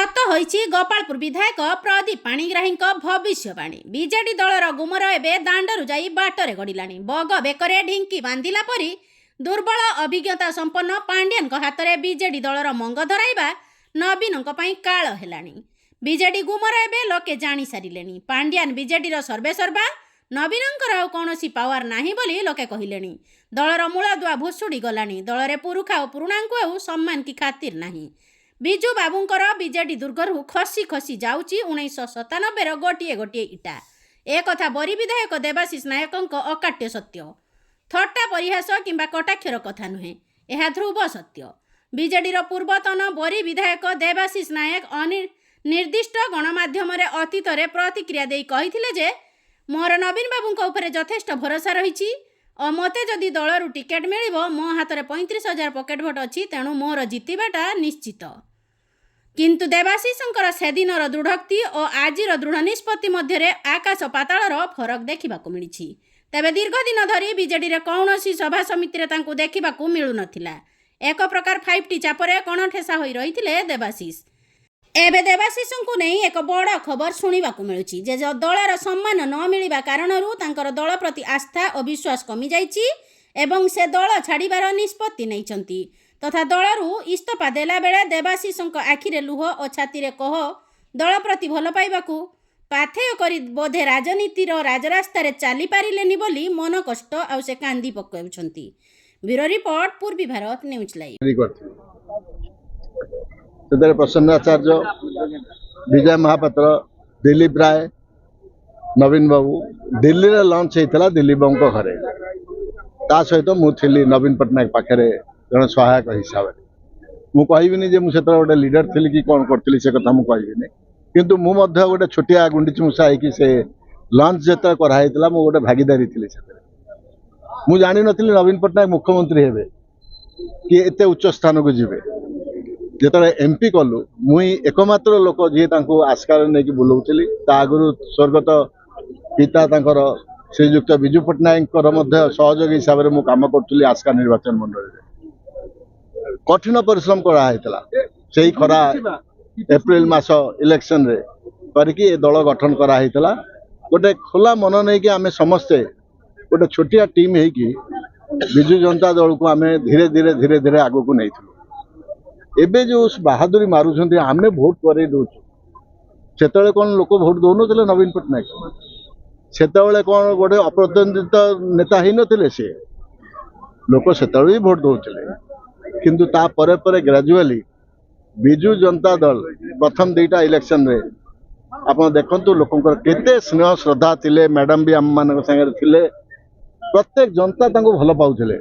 सत होईछि गोपालपुर विधायक प्रदीप पाणिग्राही भविष्यवाणी। बीजेडी दलर गुमर एवं दांडरू जाई बाटरे गड़िलानी। बग बेकरे ढिंकी बांधिला परी दुर्बल अभिज्ञता संपन्न पांड्यान हाथ में बीजेडी दलर मंग धराइबा नवीन काल हेलानी। बीजेडी गुमर एवं लोके जानी सारे। पांड्यान बीजेडी सर्वेसर्वा नवीनंकर आउ कौनसी पावर नाही बोली लोके कहिलेनी। दलर मूलदुआ भुसुड़ी गलानी। दलरे पुरुखा और पुरुणांकु आउ सम्मान की खातिर नाही। बिजू बाबूंकर बीजेडी दुर्गरू खसी खसी जाउची 1997 गोटे गोटे इटा। एक कथा बरी विधायक देवाशीष नायक अकाट्य सत्य। थट्टा परिहास किंबा कटाक्षर कथा नुहे, यह ध्रुव सत्य। बीजेडी पूर्वतन बरी विधायक देवाशीष नायक निर्दिष्ट गणमाध्यम अतीत प्रतिक्रिया दे कहिथिले जे मोर नवीन बाबू उपरे यथेष्ट भरोसा रही और मते जदि दलरू टिकेट मिलिबो मो हाथ में 35,000 पॉकेट भोट अच्छी, तेणु मोर जितवाटा निश्चित। किंतु देवाशीषंकर सेदिनर दृढ़ोक्ति और आजिर दृढ़ निष्पत्ति मध्य आकाश पातालर फरक देखा मिली। तेबे दीर्घ दिन धरी बीजेडी कौन सभा समिति देखा मिलू नथिला। एक प्रकार 5T चापरे कण ठेसा होई रही देवाशीष। एबे देवाशीषंकु नहीं एक बड़ खबर शुणा मिलूँ जे दलर सम्मान न मिलवा कारणरू तांकर दल प्रति आस्था और विश्वास कमी जाइछि एवं से दल छाड़िबार निष्पत्ति नैछंती। तथा दलरू इस्तफा देला बेले देवाशीषंक आखिरे लुह और छाती कह दल प्रति भल पाइबाकू पाथेय करी बोधे राजनीतिर राजरास्तार चली पारिलेनी बोली मन कष्ट आउ से कांदी पकाउछंती। ब्यूरो रिपोर्ट पूर्वी भारत न्यूज लाइव। प्रसन्न आचार्य, विजय महापात्र, दिलीप राय, नवीन बाबू दिल्ली रे लॉन्च होता दिलीप बाबू घरे। ता सहित मुझे नवीन पट्टनायक पाखे जन सहायक हिसाब से मुझे जे मुझे गोटे लीडर थी कि कौन करी से कथा मुझे किंतु मु गोटे छोटिया गुंडीची मूषा है से लॉन्च जो कराई गोटे भागीदारी थी। मुझे जानी नी नवीन पट्टनायक मुख्यमंत्री हे कि एत उच्च स्थान को जीवे। जो एमपी कलु मुई एकमात्र लोक जी आस्कार नहीं बुलाऊली। आगुरी स्वर्गत पिता श्रीजुक्त विजु पट्टनायक सहयोगी हिसाब से काम करी आस्का निर्वाचन मंडल में कठिन परिश्रम कराइला। से खरा एप्रिल मास इलेक्शन रे करके दल गठन कराइला। गोटे खोला मन नहीं कि आमे समस्ते गोटे छोटिया टीम है कि विजु जनता दल को आमे धीरे धीरे धीरे धीरे आगो को नहीं थी। एबे जो बहादुरी मारुछंती आमे भोट करे दउछु। सेतले कोन लोक भोट दउनथले नवीन पट्टनायक, सेतले कोन गोटे अप्रतिनिधित्व नेता ही नथिले। से लोक सेतले भी भोट दउथले किंतु ता परे परे ग्रेजुअली विजु जनता दल प्रथम 2टा इलेक्शन रे आपण देखंतु लोकंकर केते स्नेह श्रद्धा थिले। मैडम भी आम मान संगे थिले। प्रत्येक जनता तांको भल पाउथले,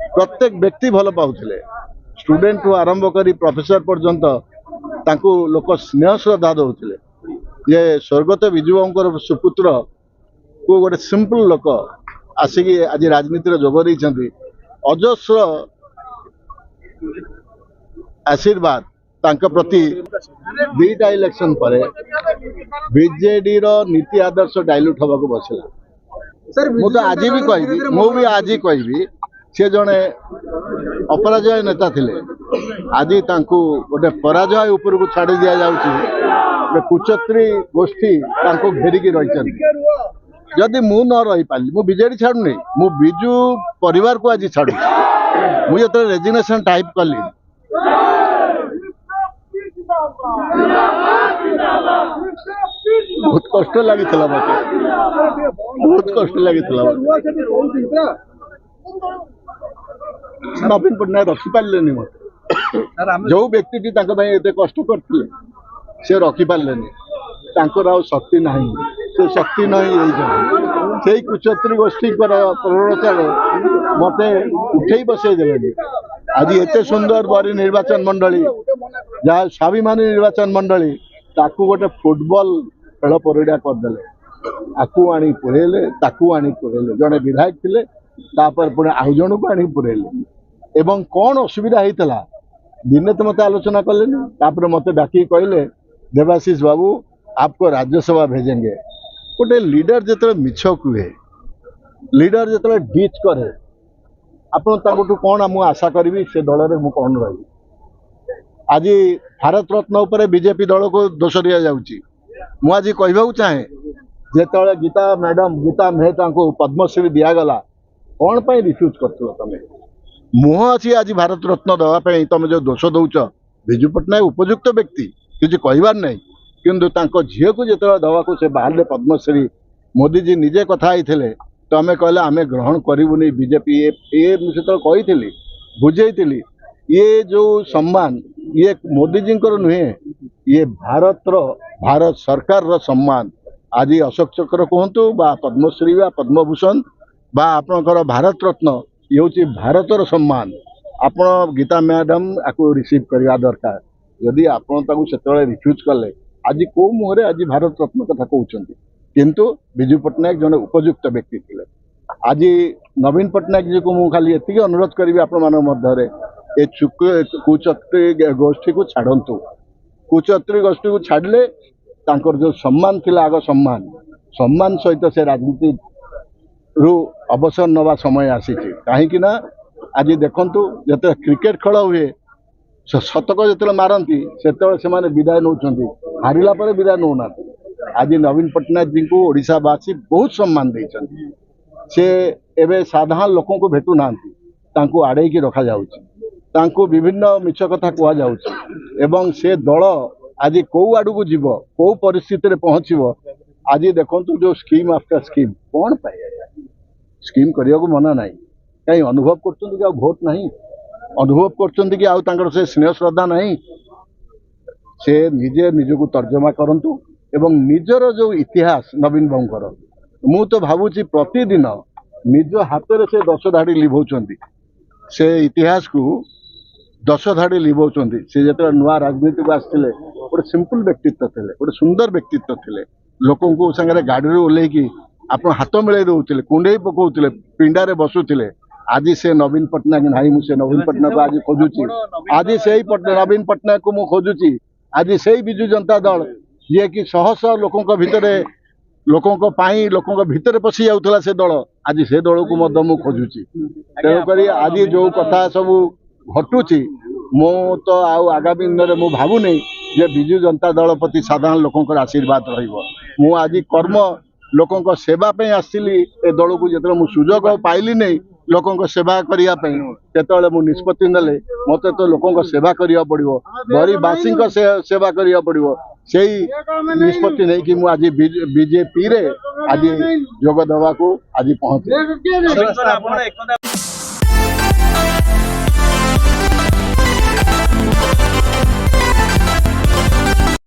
प्रत्येक व्यक्ति भल पाउथले। स्टूडेंट को आरंभ करी प्रोफेसर पर्यंत तांको लोक स्नेह श्रद्धा दउथले। ये स्वर्गत विजुबाबूंकर सुपुत्र को गोटे सिंपल लोक आसिकी आज राजनीति रे जोग रही अजस्र आशीर्वाद तांका प्रति 2टा इलेक्शन पर बीजेडी रो नीति आदर्श डाइल्यूट होगा बसला। मुझे आज भी कहि मुझे आज कहि सी जड़े अपराजय नेता थिले। आज तांको गोटे पराजय ऊपर को छाड़ी दिया जाउची। कुचत्री गोष्ठी तांको घेरिकी रही। जदि मु न रही पाली मु बीजेडी छाड़ुनी, मु बिजू परिवार को आज छाड़ू। मुझे जो रेजिग्नेशन टाइप कली बहुत कष्ट लगी मत, बहुत कष्ट लगी। नवीन पट्टनायक रखिपारे मत। जो व्यक्ति एत कष्ट करते से रखिपारे शक्ति ना से शक्ति नहीं से कुचत्री गोष्ठी प्ररोचना मत उठे बसई दे। आज एत सुंदर बरी निर्वाचन मंडली जहाँ स्वाभिमानी निर्वाचन मंडली ताकू गोटे फुटबॉल खेल परीड़ा करदे। आकू आनी पुरेले ताकू आनी पुरेले। जड़े विधायक थे तापर पुणे आउ जन को आनी पुरेले। एवं कौन असुविधा होता दिने तो मत आलोचना कले। मत डाकी कहले देवाशीष बाबू आपको राज्यसभा भेजेंगे। गोटे लीडर जो मिछ कहे, लीडर जो डिच करे, आपन कौन मु आशा करी से दल में कौन रही। आज भारत रत्न उपर बीजेपी दल को दोष दिया जाउची मु आज कहबाक चाहे जेतले गीता मैडम गीता मेहता को पद्मश्री दिगला कौन पर रिफ्यूज कर तुम मुह अच्छी आज भारत रत्न दवाई तुम जो दोष दौच विजु पट्टनायक उपयुक्त व्यक्ति किसी कहबार नहीं किंतु झील को जो दवा को से बाहर पद्मश्री मोदी जी निजे कथा होते तो आम कहले आम ग्रहण करूनी बीजेपी ये कही बुझे ये जो सम्मान ये मोदी जी नुहे ये भारत सरकार रो सम्मान आज अशोक चक्र कहतु बा पद्मश्री बा पद्मभूषण बा आपणकर भारत रत्न ये हूँ भारतर सम्मान आपण गीता मैडम आपको रिसीव करवा दरकार जदि आपन से रिफ्यूज कले आज कौ मुहर आज भारत रत्न कथा कहते किंतु विजु पट्टनायक जन उपयुक्त व्यक्ति थे आज नवीन पट्टनायक जी को मुझे खाली ये अनुरोध करी आपण मध्य ए कुचक्री गोष्ठी को छाड़तु कुचक्री गोष्ठी को छाड़ले जो सम्मान थिला आग सम्मान सहित से राजनीति रु अवसर नवा समय आसी कहीं आज देखु जो क्रिकेट खेल हुए शतक जो मारती से विदाय नौ हारिला पर विदाय नौना आज नवीन पट्टनायक जी को ओडिशावासी बहुत सम्मान देते से एवं साधारण लोक को भेटू ना आड़े की रखा जाउची तांको विभिन्न मिछ कथा कह जाउची से दल आज कौ आड़ को जीव कौ परिस्थिति पहुँचब आज देखु जो स्कीम आफ्टर स्कीम कौन पाए स्कीम करने को मना ना कहीं अनुभव कर भोट नहीं अनुभव कर से स्नेह श्रद्धा नहीं से निजे निजक तर्जमा करंतु एवं निजर जो इतिहास नवीन बाबूर मु तो भावुची प्रतिदिन निज हाथ में से 10 धाड़ी लिभौंट से इतिहास को 10 धाड़ी लिभौंट से जो नुआ राजनीति को आसते गोटे सिंपल व्यक्तित्व थे गोटे सुंदर व्यक्तित्व थे लोकों को सागर गाड़ी ओह्लैकी आप हाथ मिले दौले कुंडे पकाउले पिंडारे बसुले आज से नवीन पट्टनायक नहीं मुझे नवीन पट्टनायक को आज खोजुची आज से नवीन पट्टनायक को मुझे खोजुची आज से बिजु जनता दल ये कि शह शह लोकों भितर लोकों भितर पशि जाऊला से दल आज से दल को मु खोजुची तेणुक आज जो कथा सब घटुची मु तो आगामी दिन में भावुनी जे बिजु जनता दल प्रति साधारण लोकों आशीर्वाद रु आज कर्म लोकों सेवा आसली ए दल को जो मुझे सुजोग पाइली नहीं लोकों सेवा करने मु निष्पत्ति नेले मत तो लोकों सेवा करिया पड़िवो गरीबवासी सेवा करिया पड़िवो सेही निष्पत्ति नहीं कि मु आज बीजेपी रे आज जोग देवा को आज पहुंचे।